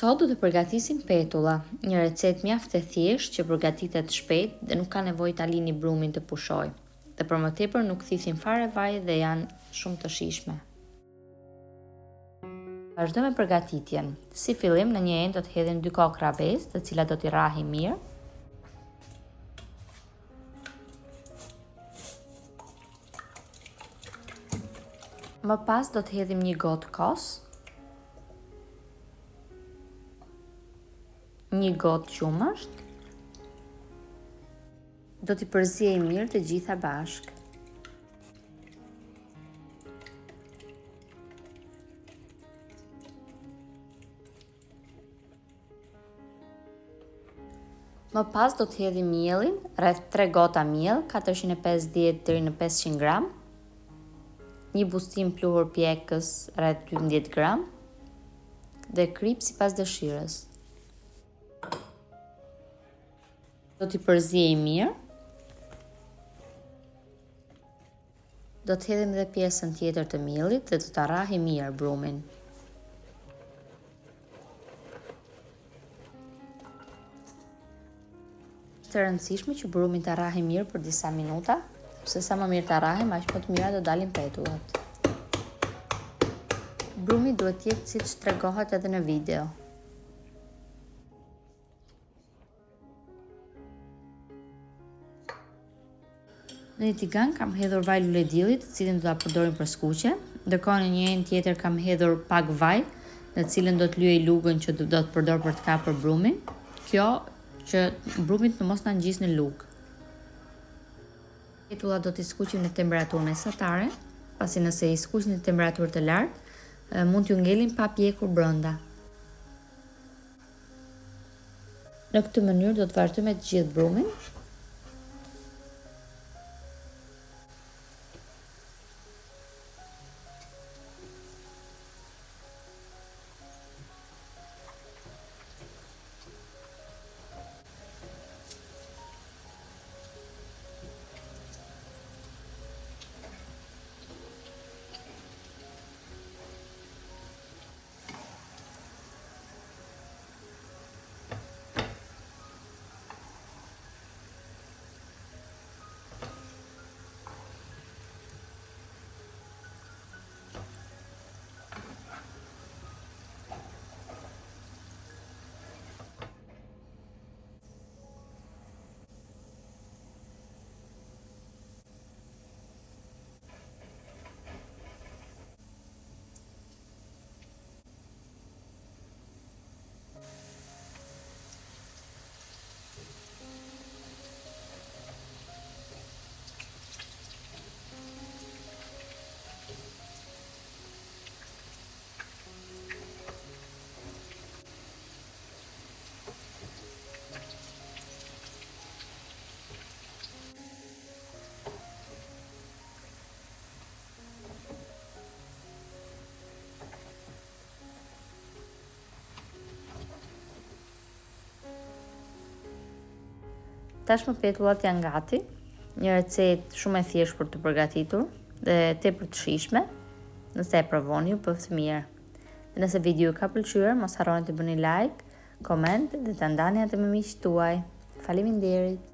Sot do të përgatisim petulla, një recetë mjaft e thjeshtë që përgatitet shpejt dhe nuk ka nevojë ta lini brumin të pushojë. Dhe për më tepër nuk thithin fare vaj dhe janë shumë të shijshme. Vazhdojmë me përgatitjen. Si fillim, në një enë do të hedhim 2 kokra vezë, të cilat do t'i rrahim mirë. Më pas do të hedhim një gotë kos, një gotë qumesht. Do t'i përziejmë mirë të gjitha bashkë. Më pas do të hedhim mielin, rreth 3 gota miell, 450 deri në 500 gram, një bustim puhur pjekes rreth 12 gram dhe kripe sipas dëshirës. Do t'i përziejmë mirë. Do të hedhim edhe pjesën tjetër të miellit dhe do ta rrahim mirë brumin. Është e rëndësishme që brumin ta rrahim mirë për disa minuta, sepse sa më mirë ta rrahim, aq më të mira do dalin petullat. Brumi duhet të jetë siç tregohet edhe në video. Në një tigan kam hedhur vaj lulediellit, të cilin do ta përdorim për skuqe, ndërkohë në një enë tjetër kam hedhur pak vaj, në të cilën do të lyej lugën që do të përdor për të kapur brumin. Kjo që brumit të mos na ngjisë në lugë. Petullat do t'i skuqim në temperaturë mesatare, pasi nëse i skuqni në temperaturë të lartë, mund t'ju ngelin pa pjekur brenda. Në këtë mënyrë do të vazhdojmë të gjithë brumin. Tashmë petullat janë gati, një recetë shumë e thjeshtë për të përgatitur dhe tepër të shijshme. Nëse e provoni, ju bëftë mirë. Dhe nëse video ju ka pëlqyer, mos harroni të bëni like, koment dhe të ndani atë me miqtë tuaj. Faleminderit.